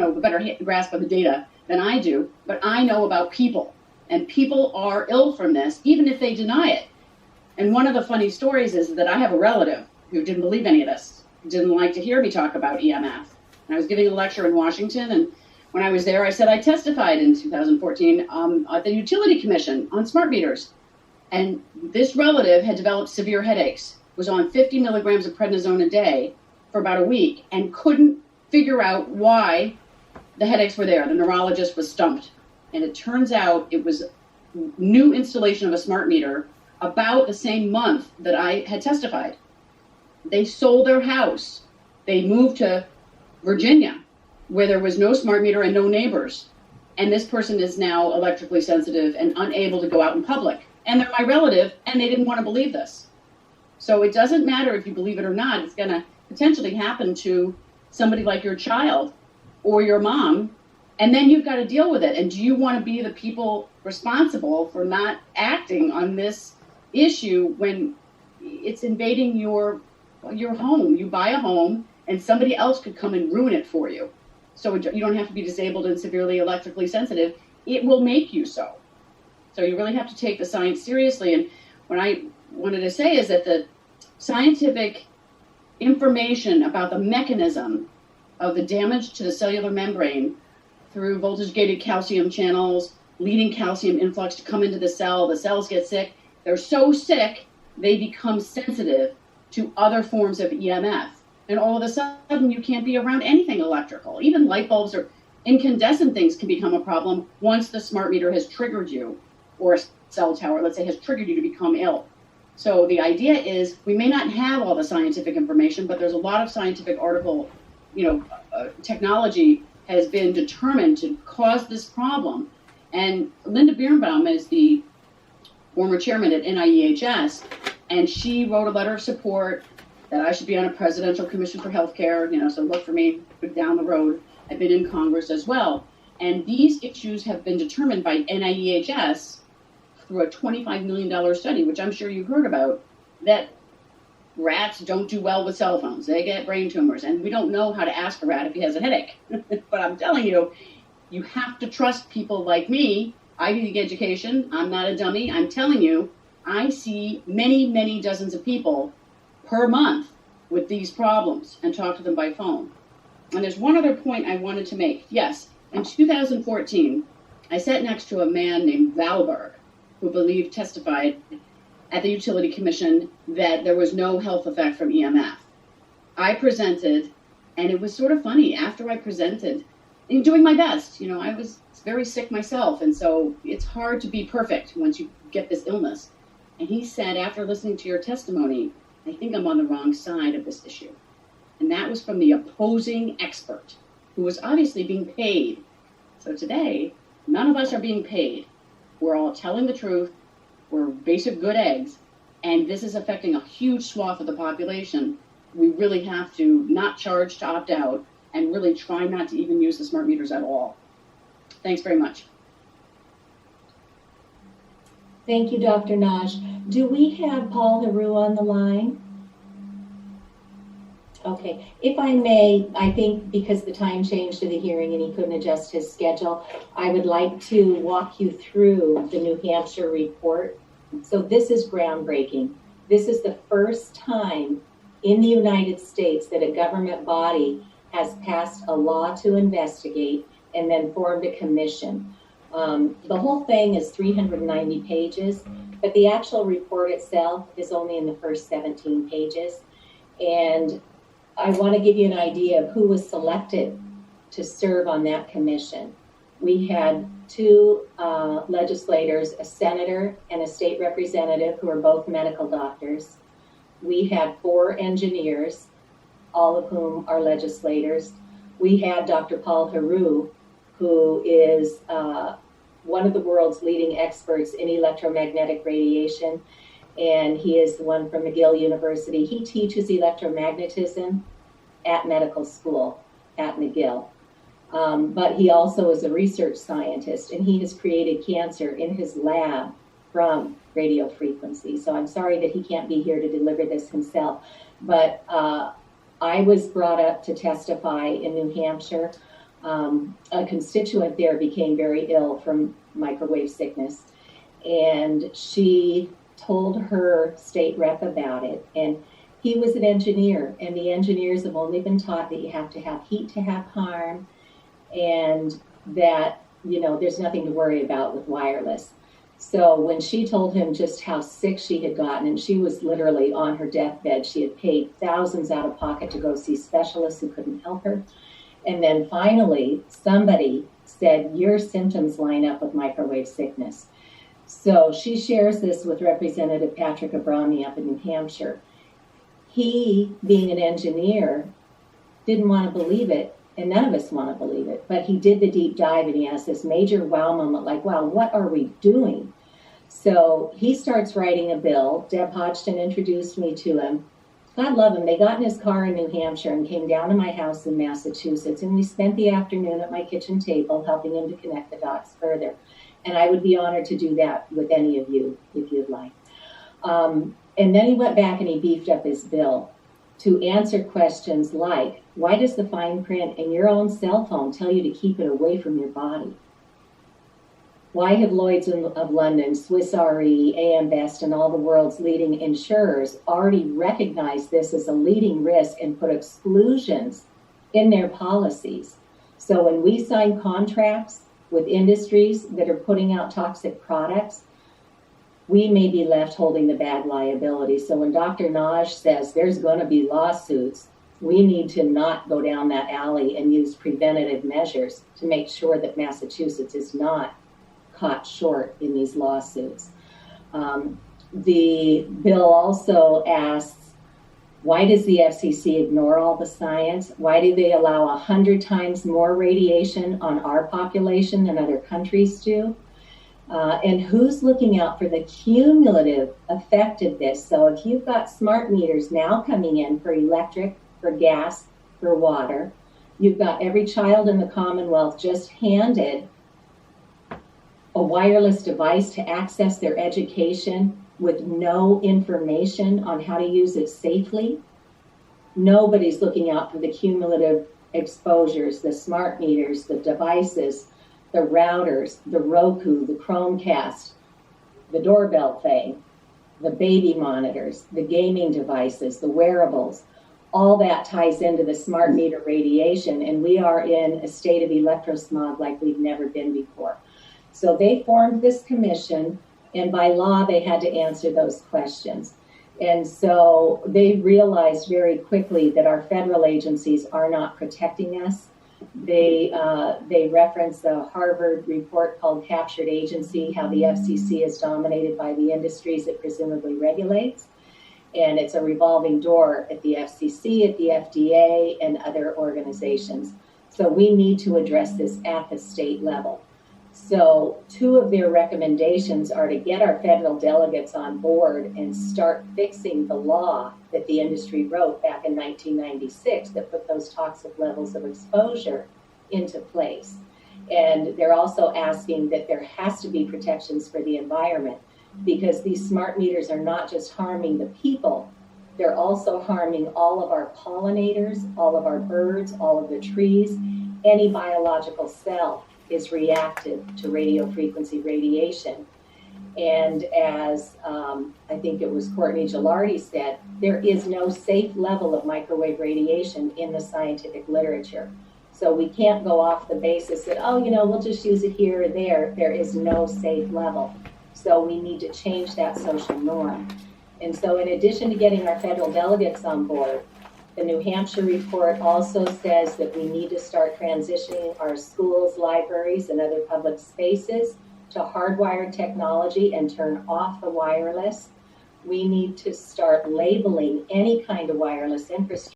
a better grasp of the data than I do, but I know about people, and people are ill from this, even if they deny it. And one of the funny stories is that I have a relative who didn't believe any of this, didn't like to hear me talk about EMF. And I was giving a lecture in Washington, and when I was there, I said I testified in 2014 at the Utility Commission on smart meters. And this relative had developed severe headaches, was on 50 milligrams of prednisone a day for about a week, and couldn't figure out why the headaches were there. The neurologist was stumped. And it turns out it was new installation of a smart meter about the same month that I had testified. They sold their house. They moved to Virginia, where there was no smart meter and no neighbors. And this person is now electrically sensitive and unable to go out in public. And they're my relative, and they didn't want to believe this. So it doesn't matter if you believe it or not. It's going to potentially happen to somebody like your child or your mom, and then you've got to deal with it. And do you want to be the people responsible for not acting on this issue when it's invading your home? You buy a home, and somebody else could come and ruin it for you. So you don't have to be disabled and severely electrically sensitive. It will make you so. So you really have to take the science seriously. And what I wanted to say is that the scientific information about the mechanism of the damage to the cellular membrane through voltage-gated calcium channels, leading calcium influx to come into the cells get sick. They're so sick, they become sensitive to other forms of EMF. And all of a sudden, you can't be around anything electrical. Even light bulbs or incandescent things can become a problem once the smart meter has triggered you, or a cell tower, let's say, has triggered you to become ill. So the idea is we may not have all the scientific information, but there's a lot of scientific technology has been determined to cause this problem. And Linda Birnbaum is the former chairman at NIEHS, and she wrote a letter of support that I should be on a presidential commission for healthcare, so look for me down the road. I've been in Congress as well. And these issues have been determined by NIEHS through a $25 million study, which I'm sure you've heard about, that rats don't do well with cell phones. They get brain tumors, and we don't know how to ask a rat if he has a headache. But I'm telling you, you have to trust people like me. Ivy League education, I'm not a dummy. I'm telling you, I see many, many dozens of people per month with these problems and talk to them by phone. And there's one other point I wanted to make. Yes, in 2014, I sat next to a man named Valberg, who testified at the Utility Commission that there was no health effect from EMF. I presented, and it was sort of funny. After I presented, doing my best, I was very sick myself, and so it's hard to be perfect once you get this illness. And he said, after listening to your testimony, I think I'm on the wrong side of this issue. And that was from the opposing expert, who was obviously being paid. So today, none of us are being paid. We're all telling the truth. We're basic good eggs. And this is affecting a huge swath of the population. We really have to not charge to opt out and really try not to even use the smart meters at all. Thanks very much. Thank you, Dr. Nagy. Do we have Paul Heroux on the line? Okay, if I may, I think because the time changed to the hearing and he couldn't adjust his schedule, I would like to walk you through the New Hampshire report. So this is groundbreaking. This is the first time in the United States that a government body has passed a law to investigate and then formed a commission. The whole thing is 390 pages, but the actual report itself is only in the first 17 pages. And I want to give you an idea of who was selected to serve on that commission. We had two legislators, a senator and a state representative, who are both medical doctors. We had 4 engineers, all of whom are legislators. We had Dr. Paul Heroux, who is one of the world's leading experts in electromagnetic radiation, and he is the one from McGill University. He teaches electromagnetism at medical school at McGill. But he also is a research scientist, and he has created cancer in his lab from radio frequency. So I'm sorry that he can't be here to deliver this himself. But I was brought up to testify in New Hampshire a constituent there became very ill from microwave sickness, and she told her state rep about it. And he was an engineer, and the engineers have only been taught that you have to have heat to have harm, and that, there's nothing to worry about with wireless. So when she told him just how sick she had gotten, and she was literally on her deathbed, she had paid thousands out of pocket to go see specialists who couldn't help her. And then finally, somebody said, your symptoms line up with microwave sickness. So she shares this with Representative Patrick Abrami up in New Hampshire. He, being an engineer, didn't want to believe it, and none of us want to believe it, but he did the deep dive, and he has this major wow moment, like, wow, what are we doing? So he starts writing a bill. Deb Hodgson introduced me to him. God love him. They got in his car in New Hampshire and came down to my house in Massachusetts, and we spent the afternoon at my kitchen table helping him to connect the dots further. And I would be honored to do that with any of you if you'd like. And then he went back and he beefed up his bill to answer questions like, why does the fine print in your own cell phone tell you to keep it away from your body? Why have Lloyd's of London, Swiss Re, AM Best, and all the world's leading insurers already recognized this as a leading risk and put exclusions in their policies? So when we sign contracts with industries that are putting out toxic products, we may be left holding the bad liability. So when Dr. Nagy says there's going to be lawsuits, we need to not go down that alley and use preventative measures to make sure that Massachusetts is not caught short in these lawsuits. The bill also asks, why does the FCC ignore all the science? Why do they allow 100 times more radiation on our population than other countries do? And who's looking out for the cumulative effect of this? So if you've got smart meters now coming in for electric, for gas, for water, you've got every child in the Commonwealth just handed a wireless device to access their education with no information on how to use it safely. Nobody's looking out for the cumulative exposures, the smart meters, the devices, the routers, the Roku, the Chromecast, the doorbell thing, the baby monitors, the gaming devices, the wearables. All that ties into the smart meter radiation, and we are in a state of electrosmog like we've never been before. So they formed this commission, and by law, they had to answer those questions. And so they realized very quickly that our federal agencies are not protecting us. They reference the Harvard report called Captured Agency, how the FCC is dominated by the industries it presumably regulates. And it's a revolving door at the FCC, at the FDA, and other organizations. So we need to address this at the state level. So two of their recommendations are to get our federal delegates on board and start fixing the law that the industry wrote back in 1996 that put those toxic levels of exposure into place. And they're also asking that there has to be protections for the environment, because these smart meters are not just harming the people, they're also harming all of our pollinators, all of our birds, all of the trees. Any biological cell is reactive to radio frequency radiation. And as I think it was Courtney Gilardi said, there is no safe level of microwave radiation in the scientific literature. So we can't go off the basis that, we'll just use it here or there. There is no safe level. So we need to change that social norm. And so in addition to getting our federal delegates on board, the New Hampshire report also says that we need to start transitioning our schools, libraries, and other public spaces to hardwired technology and turn off the wireless. We need to start labeling any kind of wireless infrastructure